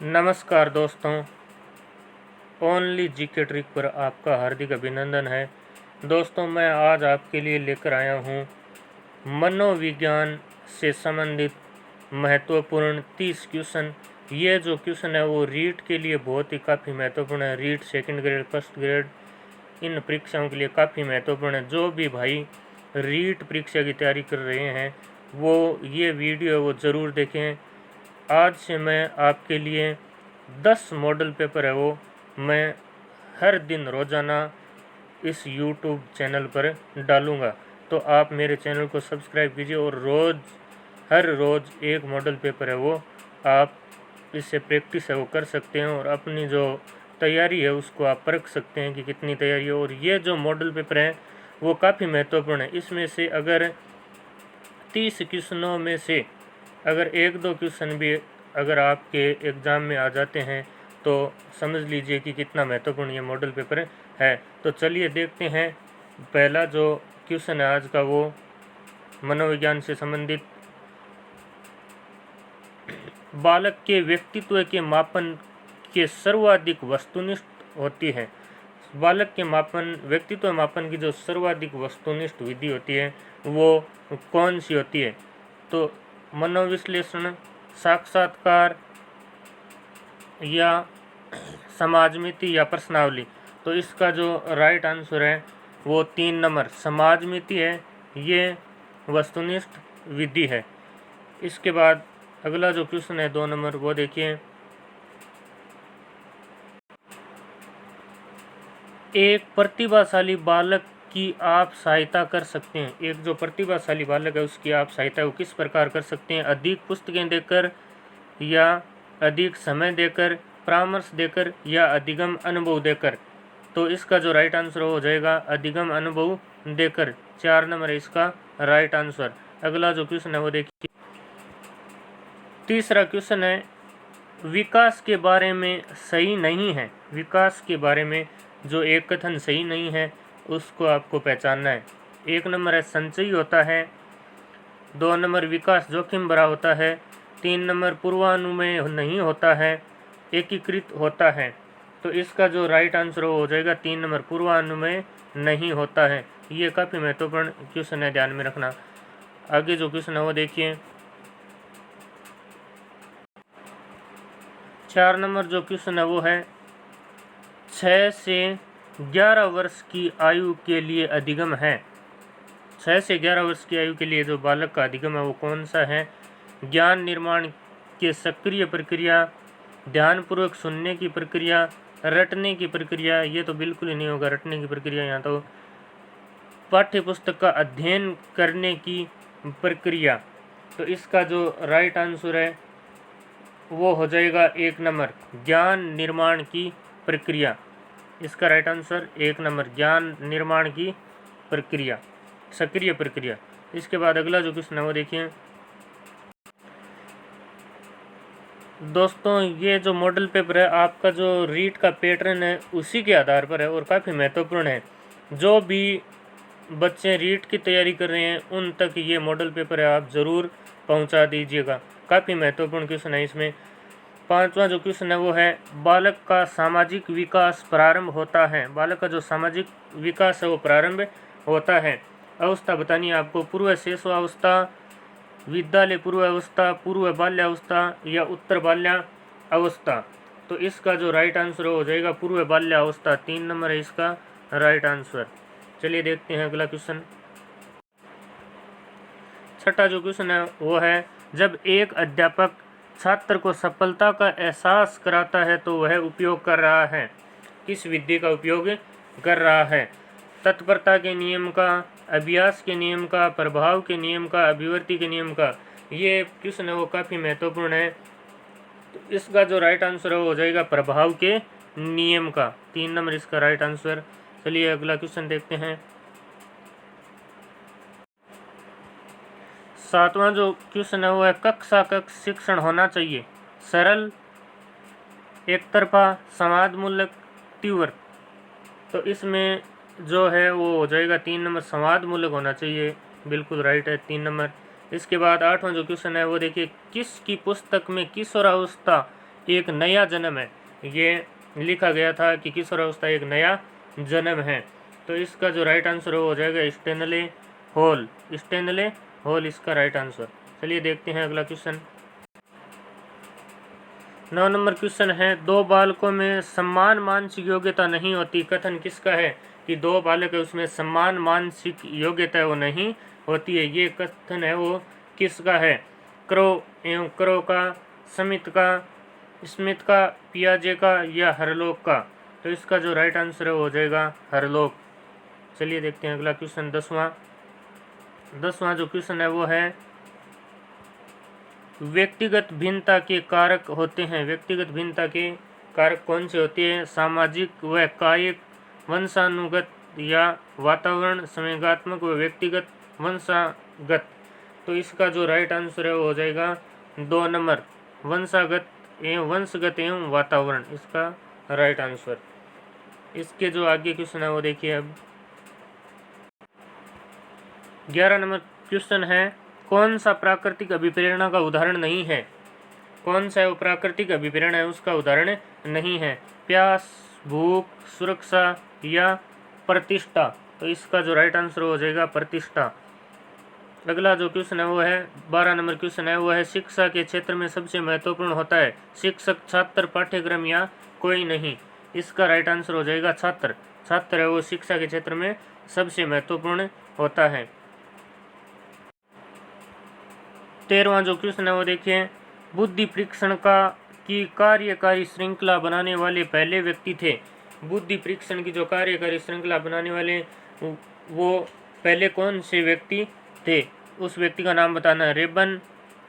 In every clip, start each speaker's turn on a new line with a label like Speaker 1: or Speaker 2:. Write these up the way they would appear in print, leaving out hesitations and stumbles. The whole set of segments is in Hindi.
Speaker 1: नमस्कार दोस्तों, ओनली जीके ट्रिक पर आपका हार्दिक अभिनंदन है। दोस्तों, मैं आज आपके लिए लेकर आया हूँ मनोविज्ञान से संबंधित महत्वपूर्ण 30 क्वेश्चन। ये जो क्वेश्चन है वो रीट के लिए बहुत ही काफ़ी महत्वपूर्ण है। REET second grade, first grade, इन परीक्षाओं के लिए काफ़ी महत्वपूर्ण है। जो भी भाई रीट परीक्षा की तैयारी कर रहे हैं वो ये वीडियो वो ज़रूर देखें। आज से मैं आपके लिए 10 मॉडल पेपर है वो मैं हर दिन रोज़ाना इस YouTube चैनल पर डालूँगा। तो आप मेरे चैनल को सब्सक्राइब कीजिए और हर रोज़ एक मॉडल पेपर है वो आप इससे प्रैक्टिस है वो कर सकते हैं और अपनी जो तैयारी है उसको आप परख सकते हैं कि कितनी तैयारी है। और ये जो मॉडल पेपर है वो काफ़ी महत्वपूर्ण है। इसमें से अगर 30 क्वेश्चनों में से अगर एक दो क्वेश्चन भी अगर आपके एग्ज़ाम में आ जाते हैं तो समझ लीजिए कि कितना महत्वपूर्ण ये मॉडल पेपर है। तो चलिए देखते हैं। पहला जो क्वेश्चन है आज का वो मनोविज्ञान से संबंधित, बालक के व्यक्तित्व के मापन के सर्वाधिक वस्तुनिष्ठ होती है। बालक के व्यक्तित्व मापन की जो सर्वाधिक वस्तुनिष्ठ विधि होती है वो कौन सी होती है? तो मनोविश्लेषण, साक्षात्कार या समाजमिति या प्रश्नावली। तो इसका जो राइट आंसर है वो 3 नंबर समाजमिति है। ये वस्तुनिष्ठ विधि है। इसके बाद अगला जो क्वेश्चन है 2 नंबर वो देखिए। एक प्रतिभाशाली बालक की आप सहायता कर सकते हैं। एक जो प्रतिभाशाली बालक है उसकी आप सहायता को किस प्रकार कर सकते हैं? अधिक पुस्तकें देकर या अधिक समय देकर, परामर्श देकर या अधिगम अनुभव देकर। तो इसका जो राइट आंसर हो जाएगा अधिगम अनुभव देकर। 4 नंबर है इसका राइट आंसर। अगला जो क्वेश्चन है वो देखिए। तीसरा क्वेश्चन है विकास के बारे में सही नहीं है। विकास के बारे में जो एक कथन सही नहीं है उसको आपको पहचानना है। 1 नंबर है संचयी होता है, 2 नंबर विकास जोखिम भरा होता है, 3 नंबर पूर्वानुमेय नहीं होता है, एकीकृत होता है। तो इसका जो राइट आंसर हो जाएगा 3 नंबर पूर्वानुमेय नहीं होता है। ये काफ़ी महत्वपूर्ण क्वेश्चन है, ध्यान में रखना। आगे जो क्वेश्चन है वो देखिए। 4 नंबर जो क्वेश्चन है वो है 6 से 11 वर्ष की आयु के लिए अधिगम है। 6 से 11 वर्ष की आयु के लिए जो बालक का अधिगम है वो कौन सा है? ज्ञान निर्माण के सक्रिय प्रक्रिया, ध्यानपूर्वक सुनने की प्रक्रिया, रटने की प्रक्रिया। ये तो बिल्कुल ही नहीं होगा रटने की प्रक्रिया। यहाँ तो पाठ्य पुस्तक का अध्ययन करने की प्रक्रिया। तो इसका जो राइट आंसर है वो हो जाएगा 1 नंबर ज्ञान निर्माण की प्रक्रिया। इसका राइट आंसर 1 नंबर ज्ञान निर्माण की प्रक्रिया, सक्रिय प्रक्रिया। इसके बाद अगला जो क्वेश्चन है वो देखिए। दोस्तों, ये जो मॉडल पेपर है आपका जो रीट का पैटर्न है उसी के आधार पर है और काफ़ी महत्वपूर्ण है। जो भी बच्चे रीट की तैयारी कर रहे हैं उन तक ये मॉडल पेपर है आप ज़रूर पहुंचा दीजिएगा। काफ़ी महत्वपूर्ण क्वेश्चन है इसमें। 5वां जो क्वेश्चन है वो है बालक का सामाजिक विकास प्रारंभ होता है। बालक का जो सामाजिक विकास है वो प्रारंभ होता है। अवस्था बतानी है आपको। पूर्व शैशवावस्था, विद्यालय पूर्व अवस्था, पूर्व बाल्यावस्था या उत्तर बाल्यावस्था। तो इसका जो राइट आंसर हो जाएगा पूर्व बाल्यावस्था। 3 नंबर है इसका राइट आंसर। चलिए देखते हैं अगला क्वेश्चन। 6ठा जो क्वेश्चन है वो है जब एक अध्यापक छात्र को सफलता का एहसास कराता है तो वह उपयोग कर रहा है। किस विधि का उपयोग कर रहा है? तत्परता के नियम का, अभ्यास के नियम का, प्रभाव के नियम का, अभिवर्ती के नियम का। ये क्वेश्चन है वो काफ़ी महत्वपूर्ण है। तो इसका जो राइट आंसर हो जाएगा प्रभाव के नियम का। 3 नंबर इसका राइट आंसर। चलिए अगला क्वेश्चन देखते हैं। 7वां जो क्वेश्चन है वो है कक्षा कक्ष शिक्षण होना चाहिए। सरल, एक तरफा, संवादमूलक, तीव्र। तो इसमें जो है वो हो जाएगा 3 नंबर संवादमूलक होना चाहिए। बिल्कुल राइट है 3 नंबर। इसके बाद 8वां जो क्वेश्चन है वो देखिए। किसकी पुस्तक में किशोरावस्था एक नया जन्म है, ये लिखा गया था कि किशोरावस्था एक नया जन्म है। तो इसका जो राइट आंसर हो जाएगा स्टेनले हॉल। स्टेनले हॉल इसका राइट आंसर। चलिए देखते हैं अगला क्वेश्चन। 9 नंबर क्वेश्चन है, दो बालकों में समान मानसिक योग्यता नहीं होती, कथन किसका है? कि दो बालक है उसमें समान मानसिक योग्यता वो नहीं होती है, ये कथन है वो किसका है? क्रो एवं क्रो का, स्मिथ का, स्मिथ का, पियाजे का या हरलोक का? तो इसका जो राइट आंसर है वो हो जाएगा हरलोक। चलिए देखते हैं अगला क्वेश्चन। 10वां जो क्वेश्चन है वो है, व्यक्तिगत भिन्नता के कारक होते हैं। व्यक्तिगत भिन्नता के कारक कौन से होते हैं? सामाजिक व कायिक, वंशानुगत या वातावरण, संवेगात्मक व व्यक्तिगत, वंशागत। तो इसका जो राइट आंसर है वो हो जाएगा 2 नंबर, वंशगत एवं वातावरण, इसका राइट आंसर। इसके जो आगे क्वेश्चन है वो देखिए अब। 11 नंबर क्वेश्चन है, कौन सा प्राकृतिक अभिप्रेरणा का उदाहरण नहीं है? कौन सा वो प्राकृतिक अभिप्रेरणा है उसका उदाहरण नहीं है? प्यास, भूख, सुरक्षा या प्रतिष्ठा? तो इसका जो राइट आंसर हो जाएगा प्रतिष्ठा। अगला जो क्वेश्चन है वो है 12 नंबर क्वेश्चन है वो है, शिक्षा के क्षेत्र में सबसे महत्वपूर्ण होता है शिक्षक, छात्र, पाठ्यक्रम या कोई नहीं? इसका राइट आंसर हो जाएगा छात्र। छात्र है वो शिक्षा के क्षेत्र में सबसे महत्वपूर्ण होता है। 13वां जो क्वेश्चन है वो देखिए, बुद्धि परीक्षण की कार्यकारी श्रृंखला बनाने वाले पहले व्यक्ति थे। बुद्धि परीक्षण की जो कार्यकारी श्रृंखला बनाने वाले वो पहले कौन से व्यक्ति थे? उस व्यक्ति का नाम बताना है। रेबन,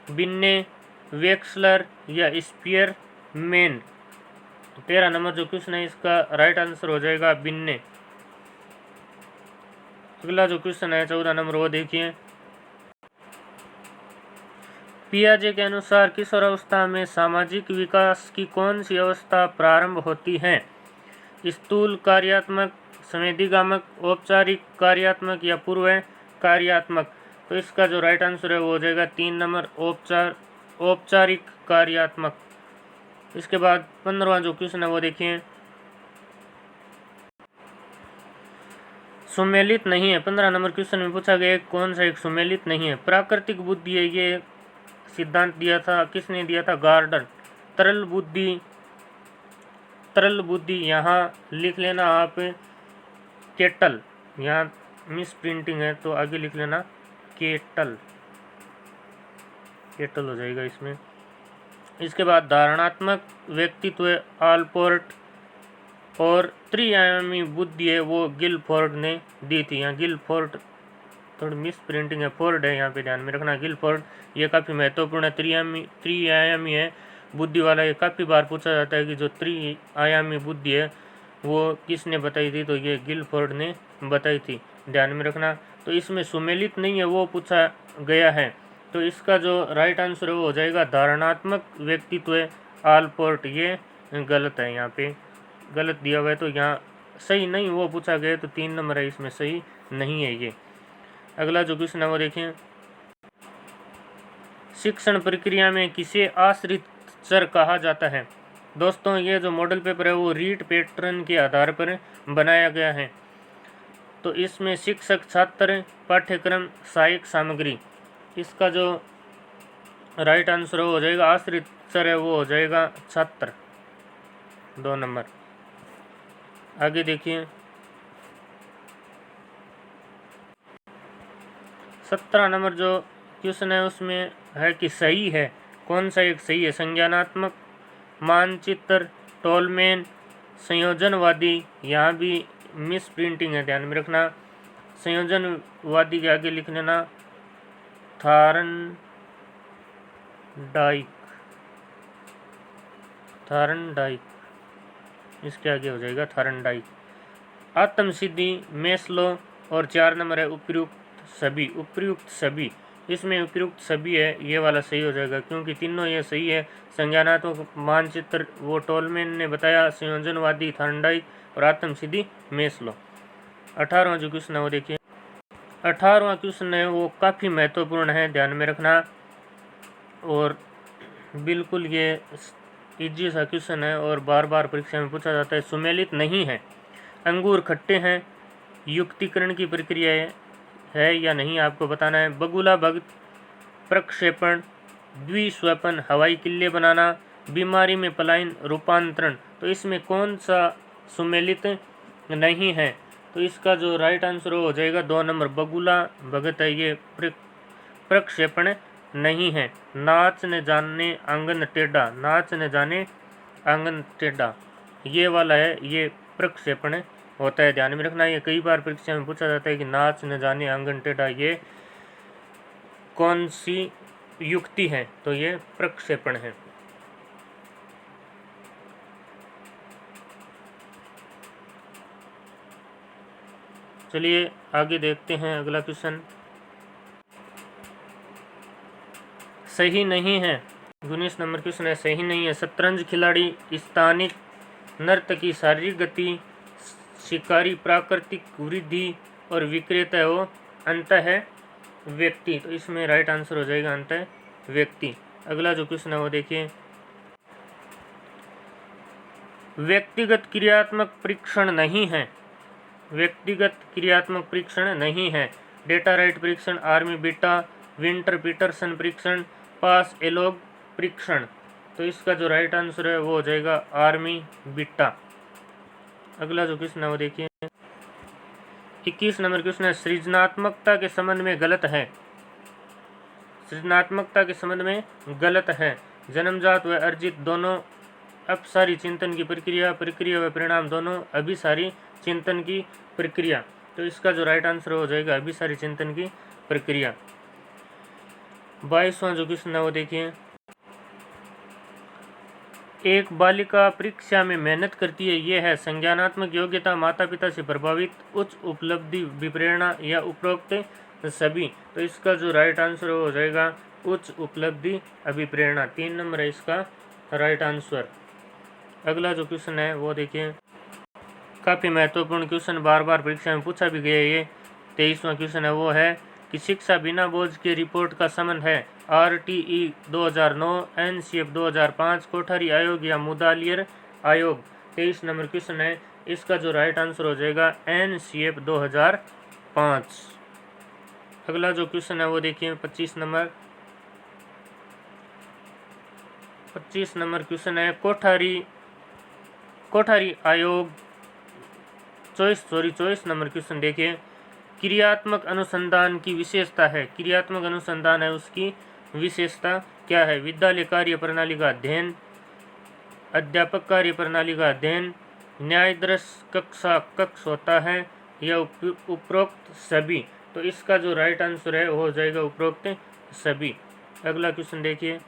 Speaker 1: बिन्ने, वेक्सलर या स्पीयरमैन? 13 नंबर जो क्वेश्चन है इसका राइट आंसर हो जाएगा बिन्ने। अगला जो क्वेश्चन है 14 नंबर वो देखिए, पियाजे के अनुसार किशोरावस्था में सामाजिक विकास की कौन सी अवस्था प्रारंभ होती है? स्थूल कार्यात्मक, संवेदीगामक, औपचारिक कार्यात्मक या पूर्व कार्यात्मक? तो इसका जो राइट आंसर है वो हो जाएगा 3 नंबर, औपचारिक कार्यात्मक। इसके बाद 15वां जो क्वेश्चन है वो देखिए, सुमेलित नहीं है। 15 नंबर क्वेश्चन में पूछा गया कौन सा एक सुमेलित नहीं है? प्राकृतिक बुद्धि है, ये सिद्धांत दिया था किसने दिया था? गार्डन। तरल बुद्धि यहाँ लिख लेना आप केटल, यहाँ मिस प्रिंटिंग है तो आगे लिख लेना केटल हो जाएगा इसमें। इसके बाद धारणात्मक व्यक्तित्व आलपोर्ट और त्रिआयामी बुद्धि है वो गिलफोर्ड ने दी थी। यहाँ गिलफोर्ड थोड़ी मिस प्रिंटिंग है, फोर्ड है, यहाँ पे ध्यान में रखना। गिलफोर्ड ये काफ़ी महत्वपूर्ण है, त्रिआयामी है बुद्धि वाला। ये काफ़ी बार पूछा जाता है कि जो त्रिआयामी बुद्धि है वो किसने बताई थी? तो ये गिलफोर्ड ने बताई थी, ध्यान में रखना। तो इसमें सुमेलित नहीं है वो पूछा गया है, तो इसका जो राइट आंसर है वो हो जाएगा धारणात्मक व्यक्तित्व आलपोर्ट। ये गलत है, यहाँ पे गलत दिया हुआ है, तो यहाँ सही नहीं वो पूछा गया, तो 3 नंबर है इसमें सही नहीं है ये। अगला जो क्वेश्चन है वो देखें, शिक्षण प्रक्रिया में किसे आश्रित चर कहा जाता है? दोस्तों ये जो मॉडल पेपर है वो रीट पैटर्न के आधार पर बनाया गया है। तो इसमें शिक्षक, छात्र, पाठ्यक्रम, सहायक सामग्री, इसका जो राइट आंसर हो जाएगा आश्रित चर है वो हो जाएगा छात्र, 2 नंबर। आगे देखिए 17 नंबर जो क्वेश्चन है उसमें है कि सही है, कौन सा एक सही है? संज्ञानात्मक, मानचित्र, टोलमैन, संयोजनवादी, यहाँ भी मिस प्रिंटिंग है, ध्यान में रखना। संयोजनवादी के आगे लिख लेना थारनडाइक, इसके आगे हो जाएगा थारनडाइक। आत्मसिद्धि, मेस्लो और 4 नंबर है उपयुक्त सभी। इसमें उपयुक्त सभी है ये वाला सही हो जाएगा क्योंकि तीनों ये सही है। संज्ञानात्मक, मानचित्र वो टोलमैन ने बताया, संयोजनवादी थारनडाइक और आत्मसिद्धि मेस्लो। 18वां जो क्वेश्चन है वो देखिए, 18वां क्वेश्चन है वो काफ़ी महत्वपूर्ण है, ध्यान में रखना। और बिल्कुल ये इजी सा क्वेश्चन है और बार बार परीक्षा में पूछा जाता है। सुमेलित नहीं है। अंगूर खट्टे हैं, युक्तिकरण की प्रक्रिया है या नहीं आपको बताना है। बगुला भक्त, प्रक्षेपण, द्विस्वपन, हवाई किले बनाना, बीमारी में पलायन, रूपांतरण। तो इसमें कौन सा सुमेलित नहीं है? तो इसका जो राइट आंसर हो जाएगा 2 नंबर, बगुला भगत है, ये प्रक्षेपण नहीं है। नाच न जाने आंगन टेढ़ा, नाच न जाने आंगन टेढ़ा, ये वाला है, ये प्रक्षेपण होता है, ध्यान में रखना। ये कई बार परीक्षा में पूछा जाता है कि नाच न जाने आंगन टेढ़ा ये कौन सी युक्ति है? तो ये प्रक्षेपण है। चलिए आगे देखते हैं अगला क्वेश्चन। सही नहीं है, 19 नंबर क्वेश्चन है, सही नहीं है। शतरंज खिलाड़ी, स्थानिक नर्तकी, शारीरिक गति, शिकारी प्राकृतिक वृद्धि और विक्रेता वो अंत है व्यक्ति। तो इसमें राइट आंसर हो जाएगा अंत है व्यक्ति। अगला जो क्वेश्चन है वो देखिए, व्यक्तिगत क्रियात्मक परीक्षण नहीं है, व्यक्तिगत क्रियात्मक परीक्षण नहीं है। डेटा राइट परीक्षण, आर्मी बीटा, विंटर पीटरसन परीक्षण, पास एलोग परीक्षण। तो इसका जो राइट आंसर है वो हो जाएगा आर्मी बीटा। अगला जो क्वेश्चन है वो देखिए, 21 नंबर क्वेश्चन है, सृजनात्मकता के संबंध में गलत है, सृजनात्मकता के संबंध में गलत है। जन्मजात व अर्जित दोनों अपसारी चिंतन की प्रक्रिया, प्रक्रिया व परिणाम दोनों अभिसारी चिंतन की प्रक्रिया। तो इसका जो राइट आंसर हो जाएगा अभिसारी चिंतन की प्रक्रिया। 22वां जो क्वेश्चन है वो देखिए, एक बालिका परीक्षा में मेहनत करती है, यह है संज्ञानात्मक योग्यता, माता पिता से प्रभावित, उच्च उपलब्धि, विप्रेरणा या उपरोक्त सभी। तो इसका जो राइट आंसर हो जाएगा उच्च उपलब्धि अभिप्रेरणा। 3 नंबर है इसका राइट आंसर। अगला जो क्वेश्चन है वो देखिए, काफ़ी महत्वपूर्ण क्वेश्चन, बार बार परीक्षा में पूछा भी गया। ये 23वां क्वेश्चन है वो है कि शिक्षा बिना बोझ के रिपोर्ट का संबंध है RTE 2009, NCF 2005, कोठारी आयोग या मुदालियर आयोग। 23 नंबर क्वेश्चन है, इसका जो राइट आंसर हो जाएगा NCF 2005। अगला जो क्वेश्चन है वो देखिए 25 नंबर क्वेश्चन है, कोठारी आयोग 24 नंबर क्वेश्चन देखिए, क्रियात्मक अनुसंधान की विशेषता है, क्रियात्मक अनुसंधान है उसकी विशेषता क्या है? विद्यालय कार्य प्रणाली का अध्ययन, अध्यापक कार्य प्रणाली का अध्ययन, न्यायाधीश कक्षा कक्ष होता है या उपरोक्त सभी। तो इसका जो राइट आंसर है वो हो जाएगा उपरोक्त सभी। अगला क्वेश्चन देखिए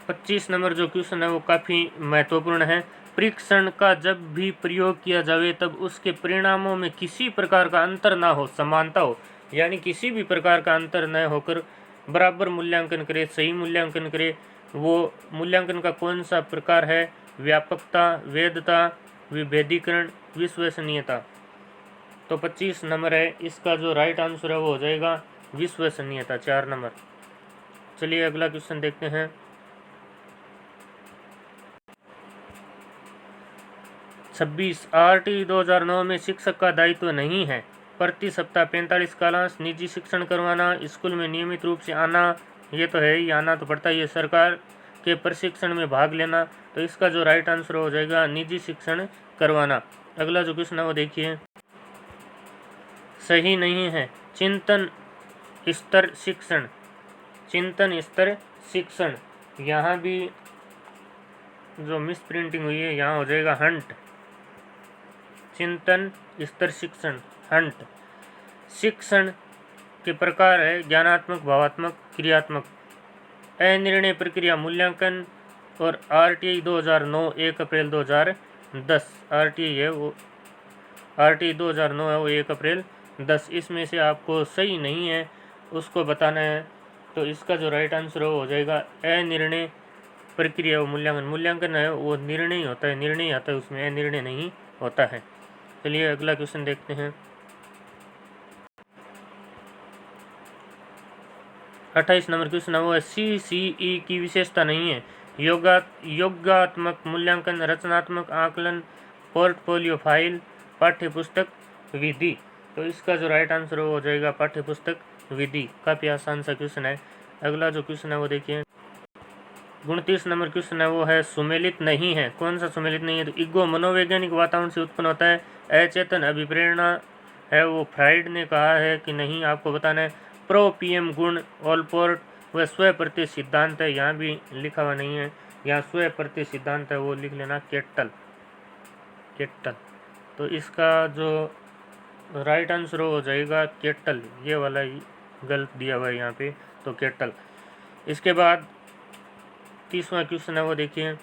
Speaker 1: 25 नंबर जो क्वेश्चन है वो काफ़ी महत्वपूर्ण है, परीक्षण का जब भी प्रयोग किया जावे तब उसके परिणामों में किसी प्रकार का अंतर ना हो, समानता हो, यानी किसी भी प्रकार का अंतर न होकर बराबर मूल्यांकन करे, सही मूल्यांकन करे। वो मूल्यांकन का कौन सा प्रकार है? व्यापकता, वैधता, विभेदीकरण, विश्वसनीयता। तो 25 नंबर है इसका जो राइट आंसर है वो हो जाएगा विश्वसनीयता, 4 नंबर। चलिए अगला क्वेश्चन देखते हैं। 26 RTE 2009 में शिक्षक का दायित्व नहीं है प्रति सप्ताह 45 कालांश निजी शिक्षण करवाना, स्कूल में नियमित रूप से आना, ये तो है ही, आना तो पड़ता ही है, सरकार के प्रशिक्षण में भाग लेना। तो इसका जो राइट आंसर हो जाएगा निजी शिक्षण करवाना। अगला जो क्वेश्चन है वो देखिए, सही नहीं है, चिंतन स्तर शिक्षण, चिंतन स्तर शिक्षण। यहाँ भी जो मिस प्रिंटिंग हुई है यहाँ हो जाएगा हंट, चिंतन स्तर शिक्षण हंट। शिक्षण के प्रकार है ज्ञानात्मक, भावात्मक, क्रियात्मक। अनिर्णय प्रक्रिया मूल्यांकन और RTE 2009 1 अप्रैल 2010 RTE है वो, RTE 2009 है वो 1 अप्रैल 10। इसमें से आपको सही नहीं है उसको बताना है। तो इसका जो राइट आंसर हो जाएगा अनिर्णय प्रक्रिया वो मूल्यांकन, मूल्यांकन है वो निर्णय होता है, निर्णय आता है उसमें, अनिर्णय नहीं होता है। चलिए अगला क्वेश्चन देखते हैं। 28 नंबर क्वेश्चन है वो है CCE की विशेषता नहीं है, योगात्मक मूल्यांकन, रचनात्मक आकलन, पोर्टफोलियो फाइल, पाठ्य पुस्तक विधि। तो इसका जो राइट आंसर हो जाएगा पाठ्य पुस्तक विधि। काफ़ी आसान सा क्वेश्चन है। अगला जो क्वेश्चन है वो देखिए, 29 नंबर क्वेश्चन है वो है सुमेलित नहीं है। कौन सा सुमेलित नहीं है? तो ईगो मनोवैज्ञानिक वातावरण से उत्पन्न होता है। अचेतन अभिप्रेरणा है वो फ्राइड ने कहा है कि नहीं, आपको बताना है। प्रोपियम गुण ओलपोर्ट वह स्व प्रति सिद्धांत है, यहाँ भी लिखा हुआ नहीं है, यहाँ स्व प्रति सिद्धांत है वो लिख लेना केटल। तो इसका जो राइट आंसर हो जाएगा केटल, ये वाला ही गलत दिया हुआ है यहाँ पे, तो केटल। इसके बाद 30वां क्वेश्चन है वो देखिए,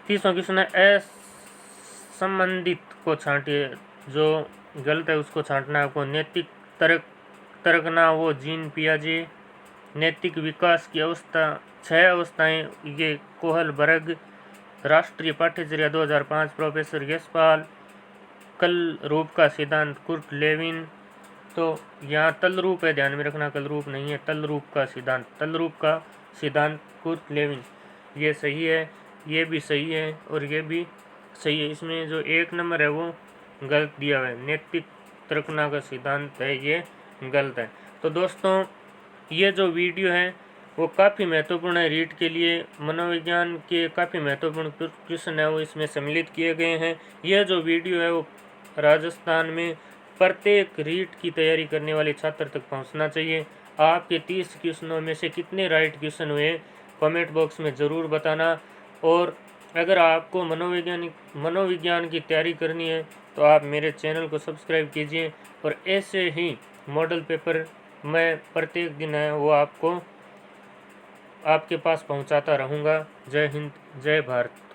Speaker 1: 30वां क्वेश्चन है असंबंधित को छांटिए। जो गलत है उसको छांटना है आपको। नैतिक तर्कना वो जीन पियाजे। नैतिक विकास की अवस्था 6 अवस्थाएं, ये कोहल बर्ग। राष्ट्रीय पाठ्यचर्या 2005 प्रोफेसर यशपाल। कल रूप का सिद्धांत कुर्ट लेविन। तो यहाँ तल रूप है, ध्यान में रखना, कल रूप नहीं है, तल रूप का सिद्धांत कुर्ट लेविन। ये सही है, ये भी सही है और ये भी सही है। इसमें जो 1 नंबर है वो गलत दिया हुआ है, नैतिक तर्कना का सिद्धांत है, ये गलत है। तो दोस्तों ये जो वीडियो है वो काफ़ी महत्वपूर्ण है रीट के लिए। मनोविज्ञान के काफ़ी महत्वपूर्ण क्वेश्चन है वो इसमें सम्मिलित किए गए हैं। यह जो वीडियो है वो राजस्थान में प्रत्येक रीट की तैयारी करने वाले छात्र तक पहुंचना चाहिए। आपके 30 क्वेश्चनों में से कितने राइट क्वेश्चन हुए कमेंट बॉक्स में ज़रूर बताना। और अगर आपको मनोविज्ञान की तैयारी करनी है तो आप मेरे चैनल को सब्सक्राइब कीजिए और ऐसे ही मॉडल पेपर मैं प्रत्येक दिन है वो आपको आपके पास पहुंचाता रहूँगा। जय हिंद, जय भारत।